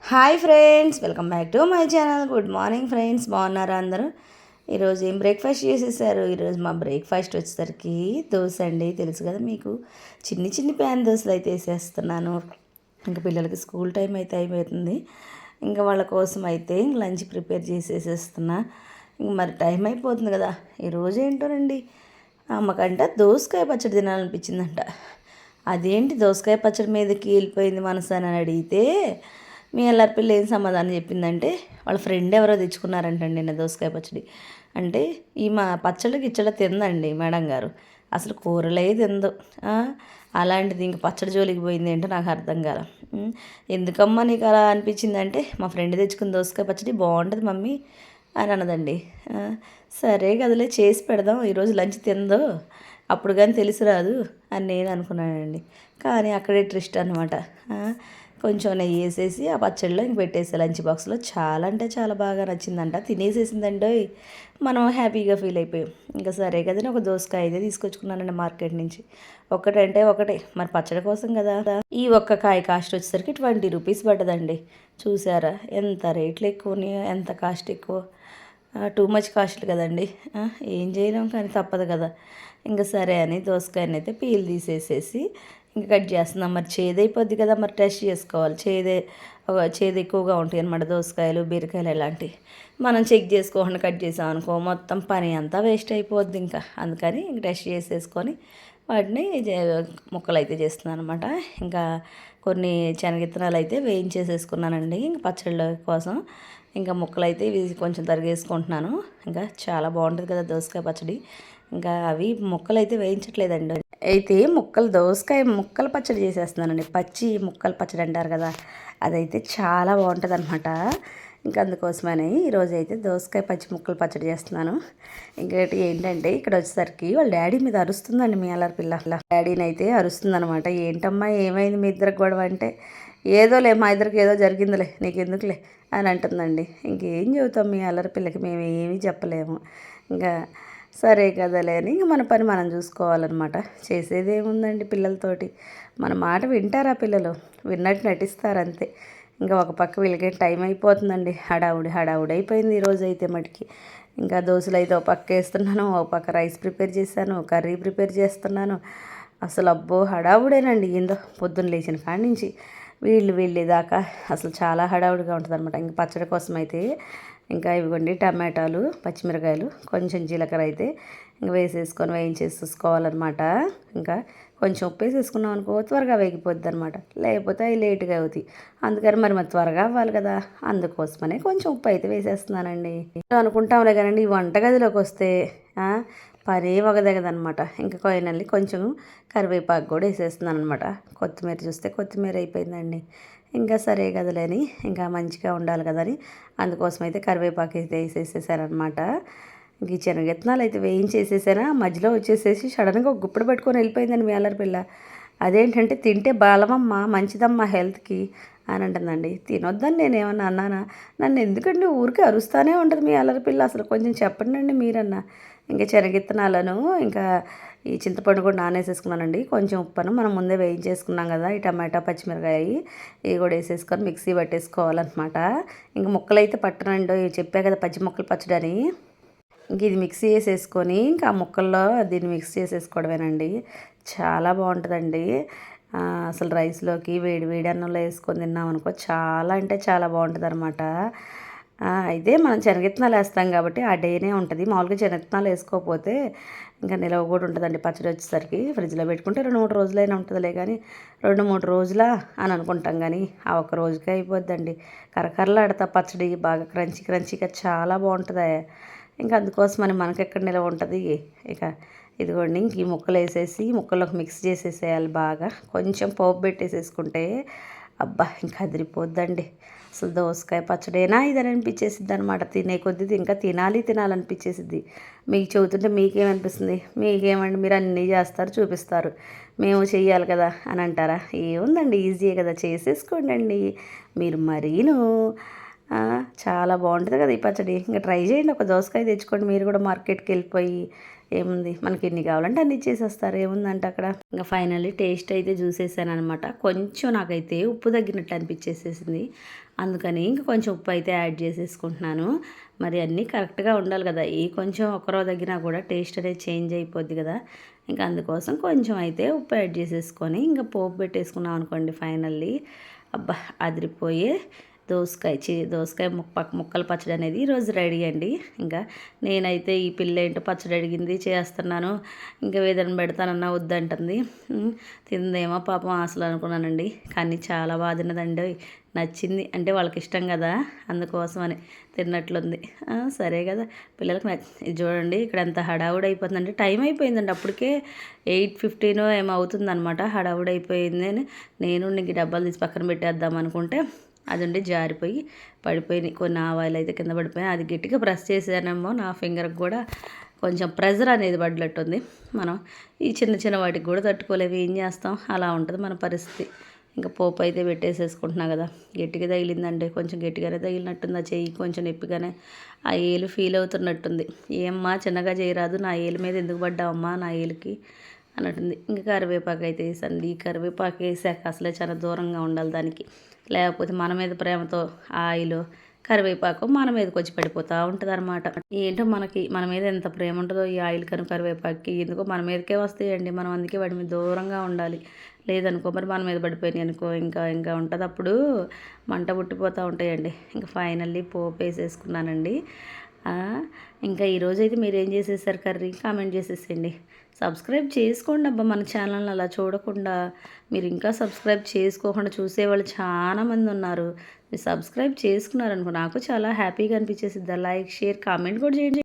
Hi friends, welcome back to my channel. Good morning friends, బాగున్నారా అందరూ? ఈరోజు ఏం బ్రేక్ఫాస్ట్ చేసేసారు? ఈరోజు మా బ్రేక్ఫాస్ట్ వచ్చేసరికి దోశ అండి. తెలుసు కదా మీకు, చిన్ని చిన్ని ప్యాన్ దోశలు అయితే వేసేస్తున్నాను. ఇంకా పిల్లలకి స్కూల్ టైం అయితే అయిపోతుంది. ఇంకా వాళ్ళ కోసం అయితే లంచ్ ప్రిపేర్ చేసేసేస్తున్నా. ఇంక మరి టైం అయిపోతుంది కదా. ఈరోజు ఏంటోనండి, అమ్మకంట దోసకాయ పచ్చడి తినాలనిపించిందంట. అదేంటి దోసకాయ పచ్చడి మీదకి వెళ్ళిపోయింది మనసు అని అడిగితే, మీ ఎల్లారి పిల్ల ఏం సమాధానం చెప్పిందంటే, వాళ్ళ ఫ్రెండ్ ఎవరో తెచ్చుకున్నారంటండి నిన్న దోసకాయ పచ్చడి. అంటే ఈ మా పచ్చళ్ళకి గిచ్చళ్ళ తిందండి మేడం గారు, అసలు కూరలే తిందు. అలాంటిది ఇంక పచ్చడి జోలికి పోయింది ఏంటో నాకు అర్థం కాల. ఎందుకమ్మా నీకు అలా అనిపించిందంటే, మా ఫ్రెండ్ తెచ్చుకున్న దోసకాయ పచ్చడి బాగుంటుంది మమ్మీ అని అన్నదండి. సరే కదలే, చేసి పెడదాం, ఈరోజు లంచ్ తిందో అప్పుడు కానీ తెలిసి రాదు అని నేను అనుకున్నానండి. కానీ అక్కడే ట్విస్ట్ అనమాట. కొంచెం నెయ్యి వేసేసి ఆ పచ్చడిలో ఇంక పెట్టేసే లంచ్ బాక్స్లో. చాలా అంటే చాలా బాగా నచ్చిందంట, తినేసేసిందండి. మనం హ్యాపీగా ఫీల్ అయిపోయాం. ఇంకా సరే కదని ఒక దోసకాయ అయితే తీసుకొచ్చుకున్నానండి మార్కెట్ నుంచి. ఒకటంటే ఒకటే, మరి పచ్చడి కోసం కదా. ఈ ఒక్క కాయ కాస్ట్ వచ్చేసరికి 20 రూపీస్ పడ్డదండి. చూసారా ఎంత రేట్లు ఎక్కువ, ఎంత కాస్ట్ ఎక్కువ. టూ మచ్ కాస్ట్లు కదండి. ఏం చేయలేం, కానీ తప్పదు కదా. ఇంకా సరే అని దోసకాయని అయితే పీల్ తీసేసేసి ఇంకా కట్ చేస్తున్నాం. మరి చేదైపోద్ది కదా, మరి టెస్ట్ చేసుకోవాలి. చేదు ఎక్కువగా ఉంటాయి అన్నమాట దోసకాయలు, బీరకాయలు ఇలాంటివి. మనం చెక్ చేసుకోకుండా కట్ చేసాం అనుకో, మొత్తం పని అంతా వేస్ట్ అయిపోద్ది. ఇంకా అందుకని ఇంక టెస్ట్ చేసేసుకొని వాటిని ముక్కలు అయితే చేస్తున్నాను అనమాట. ఇంకా కొన్ని శనగిత్తనాలు అయితే వేయించేసేసుకున్నానండి ఇంక పచ్చళ్ళ కోసం. ఇంకా ముక్కలు అయితే ఇవి కొంచెం తరిగేసుకుంటున్నాను. ఇంకా చాలా బాగుంటుంది కదా దోసకాయ పచ్చడి. ఇంకా అవి ముక్కలు అయితే వేయించట్లేదండి. అయితే దోసకాయ ముక్కలు పచ్చడి చేసేస్తున్నానండి. పచ్చి ముక్కలు పచ్చడి అంటారు కదా, అదైతే చాలా బాగుంటుంది అనమాట. ఇంకా అందుకోసమని ఈరోజు అయితే దోసకాయ పచ్చి ముక్కలు పచ్చడి చేస్తున్నాను. ఇంకోటి ఏంటంటే, ఇక్కడ వచ్చేసరికి వాళ్ళ డాడీ మీద అరుస్తుందండి మీ అల్లరి పిల్ల. డాడీని అయితే అరుస్తుందనమాట. ఏంటమ్మా ఏమైంది మీ ఇద్దరికి గొడవ అంటే, ఏదోలే మా ఇద్దరికి ఏదో జరిగిందిలే, నీకెందుకులే అని అంటుందండి. ఇంకేం చెబుతాం మీ అల్లరి పిల్లకి, మేము ఏమీ చెప్పలేము. ఇంకా సరే కదలే అని ఇంక మన పని మనం చూసుకోవాలన్నమాట. చేసేది ఏముందండి పిల్లలతోటి. మన మాట వింటారా పిల్లలు? విన్నట్టు నటిస్తారు అంతే. ఇంకా ఒక పక్క వీళ్ళకి టైం అయిపోతుందండి. హడావుడి అయిపోయింది ఈరోజు అయితే మటుకి. ఇంకా దోశలు అయితే ఒక పక్క వేస్తున్నాను, ఒక పక్క రైస్ ప్రిపేర్ చేశాను, కర్రీ ప్రిపేర్ చేస్తున్నాను. అసలు అబ్బో హడావుడేనండి. ఏందో పొద్దున్న లేచిన కాడి నుంచి వీళ్ళు వెళ్ళేదాకా అసలు చాలా హడావుడిగా ఉంటుంది అనమాట. ఇంక పచ్చడి కోసం అయితే ఇంకా ఇవ్వండి టమాటాలు, పచ్చిమిరకాయలు, కొంచెం జీలకర్ర అయితే ఇంక వేసేసుకొని వేయించేసుకోవాలన్నమాట. ఇంకా కొంచెం ఉప్పు వేసేసుకున్నాం అనుకో త్వరగా వేగిపోద్ది అనమాట. లేకపోతే అవి లేటుగా అవుతాయి. అందుకని మరి త్వరగా అవ్వాలి కదా, అందుకోసమనే కొంచెం ఉప్పు అయితే వేసేస్తున్నానండి. అనుకుంటాంలే కానండి, ఈ వంటగదిలోకి వస్తే పనే వగదగదనమాట. ఇంకా ఫైనల్లీ కొంచెం కరివేపాకు కూడా వేసేస్తున్నాను అనమాట. కొత్తిమీర చూస్తే కొత్తిమీర అయిపోయిందండి. ఇంకా సరే కదలేని ఇంకా మంచిగా ఉండాలి కదని అందుకోసం అయితే కరివేపాకు అయితే వేసేసేసారనమాట. ఇంక ఈ శనగెత్తనాలు అయితే వేయించేసేసానా, మధ్యలో వచ్చేసేసి సడన్గా ఒక గుప్పుడు పట్టుకొని వెళ్ళిపోయిందండి మీ అల్లరి పిల్ల. అదేంటంటే, తింటే బలమమ్మా, మంచిదమ్మా హెల్త్కి అని అంటుందండి. తినొద్దని నేను ఏమన్నా అన్నానా? నన్ను ఎందుకండి ఊరికే అరుస్తూనే ఉంటుంది మీ అల్లరి పిల్ల. అసలు కొంచెం చెప్పండి మీరన్నా. ఇంకా శనగిత్తనాలను ఇంకా ఈ చింతపండు కూడా నానేసేసుకున్నానండి. కొంచెం ఉప్పును మనం ముందే వేయించేసుకున్నాం కదా, ఈ టమాటా పచ్చిమిరకాయ ఇవి కూడా వేసేసుకొని మిక్సీ పట్టేసుకోవాలన్నమాట. ఇంక ముక్కలు అయితే పట్టనండి, చెప్పా కదా పచ్చి ముక్కలు పచ్చడని. ఇంక ఇది మిక్సీ వేసేసుకొని ఇంకా ఆ ముక్కల్లో దీన్ని మిక్స్ చేసేసుకోవడమేనండి. చాలా బాగుంటుందండి. అసలు రైస్లోకి వేడి వేడి అన్నంలో వేసుకొని తిన్నాం అనుకో, చాలా అంటే చాలా బాగుంటుంది అనమాట. అయితే మనం శనగిత్తనాలు వేస్తాం కాబట్టి ఆ డేనే ఉంటుంది. మామూలుగా శనగిత్తనాలు వేసుకోకపోతే ఇంకా నిలవ కూడా ఉంటుందండి పచ్చడి వచ్చేసరికి. ఫ్రిడ్జ్లో పెట్టుకుంటే 2-3 రోజులైనా ఉంటుందిలే, కానీ 2-3 రోజులా అని అనుకుంటాం, కానీ ఆ ఒక్క రోజుకే అయిపోద్దండి. కరకరలాడతా పచ్చడి బాగా క్రంచీగా చాలా బాగుంటుంది. ఇంకా అందుకోసమని మనకెక్కడ నిలవ ఉంటుంది. ఇక ఇదిగోండి, ఇంక ఈ ముక్కలు వేసేసి ముక్కల్లోకి మిక్స్ చేసేసేయాలి బాగా. కొంచెం పోపు పెట్టేసేసుకుంటే అబ్బా ఇంకా అదిరిపోద్దండి. అసలు దోసకాయ పచ్చడేనా ఇదని అనిపించేసిద్ది అనమాట. తినే కొద్ది ఇంకా తినాలనిపించేసిద్ది. మీకు చెబుతుంటే మీకేమనిపిస్తుంది? మీకేమండి, మీరు అన్నీ చేస్తారు చూపిస్తారు, మేము చెయ్యాలి కదా అని అంటారా? ఏముందండి, ఈజీయే కదా, చేసేసుకోండి. మీరు మరీను చాలా బాగుంటుంది కదా ఈ పచ్చడి. ఇంకా ట్రై చేయండి, ఒక దోసకాయ తెచ్చుకోండి మీరు కూడా మార్కెట్కి వెళ్ళిపోయి. ఏముంది, మనకి ఎన్ని కావాలంటే అన్ని ఇచ్చేసేస్తారు, ఏముందంటే అక్కడ. ఇంకా ఫైనల్లీ టేస్ట్ అయితే చూసేసాను అనమాట. కొంచెం నాకైతే ఉప్పు తగ్గినట్టు అనిపించేసేసింది, అందుకని ఇంకా కొంచెం ఉప్పు అయితే యాడ్ చేసేసుకుంటున్నాను. మరి అన్నీ కరెక్ట్గా ఉండాలి కదా, ఏ కొంచెం ఒకరో తగ్గినా కూడా టేస్ట్ అనేది చేంజ్ అయిపోద్ది కదా. ఇంకా అందుకోసం కొంచెం అయితే ఉప్పు యాడ్ చేసేసుకొని ఇంకా పోపు పెట్టేసుకున్నాం అనుకోండి. ఫైనల్లీ అబ్బా అదిరిపోయే దోసకాయ ముక్కల పచ్చడి అనేది ఈరోజు రెడీ అండి. ఇంకా నేనైతే ఈ పిల్ల ఏంటో పచ్చడి అడిగింది చేస్తున్నాను, ఇంకా ఏదైనా పెడతానన్నా వద్దంటుంది. తిందేమో పాపం అసలు అనుకున్నానండి, కానీ చాలా బాగా తిన్నదండి. నచ్చింది అంటే వాళ్ళకి ఇష్టం కదా, అందుకోసమని తిన్నట్లుంది. సరే కదా, పిల్లలకు ఇది చూడండి ఇక్కడ ఎంత హడావుడి అయిపోతుందంటే టైం అయిపోయిందండి అప్పటికే 8:15 ఏమో అవుతుందన్నమాట. హడావుడి అయిపోయింది అని నేను నీకు డబ్బాలు తీసి పక్కన పెట్టేద్దాం అనుకుంటే అది ఉండి జారిపోయి పడిపోయినాయి. కొన్ని ఆవాయిలు అయితే కింద పడిపోయినాయి. అది గట్టిగా ప్రెస్ చేసానేమో నా ఫింగర్కి కూడా కొంచెం ప్రెజర్ అనేది పడ్డట్టుంది. మనం ఈ చిన్న చిన్న వాటికి కూడా తట్టుకోలేవు, ఏం చేస్తాం, అలా ఉంటుంది మన పరిస్థితి. ఇంకా పోపు అయితే పెట్టేసేసుకుంటున్నా కదా, గట్టిగా తగిలిందండి, కొంచెం గట్టిగానే తగిలినట్టుంది. ఆ చెయ్యి కొంచెం నొప్పిగానే, ఆ ఏలు ఫీల్ అవుతున్నట్టుంది. ఏమ్మా చిన్నగా చేయరాదు, నా ఏలు మీద ఎందుకు పడ్డావమ్మా నా ఏలుకి అన్నట్టుంది. ఇంకా కరివేపాకు అయితే వేసండి. ఈ కరివేపాకు వేసాక అసలే చాలా దూరంగా ఉండాలి దానికి, లేకపోతే మన మీద ప్రేమతో ఆయిల్ కరివేపాకు మన మీదకి వచ్చి పడిపోతూ ఉంటుంది అనమాట. ఏంటో మన మీద ఎంత ప్రేమ ఉంటుందో ఈ ఆయిల్ కరివేపాకుకి, ఎందుకో మన మీదకే వస్తాయండి. మనం అందుకే వాటి మీద దూరంగా ఉండాలి. లేదనుకో మరి మన మీద పడిపోయినాయి అనుకో, ఇంకా ఉంటుంది, అప్పుడు మంట పుట్టిపోతూ ఉంటాయండి. ఇంకా ఫైనల్లీ పోపు వేసేసుకున్నానండి. ఇంకా ఈరోజైతే మీరు ఏం చేసేసారు కర్రీ కామెంట్ చేసేసేయండి. సబ్స్క్రైబ్ చేసుకోండి అబ్బా మన ఛానల్ని అలా చూడకుండా. మీరు ఇంకా సబ్స్క్రైబ్ చేసుకోకుండా చూసేవాళ్ళు చాలామంది ఉన్నారు. మీరు సబ్స్క్రైబ్ చేసుకున్నారనుకో నాకు చాలా హ్యాపీగా అనిపించేసిద్ది. లైక్ షేర్ కామెంట్ కూడా చేయండి.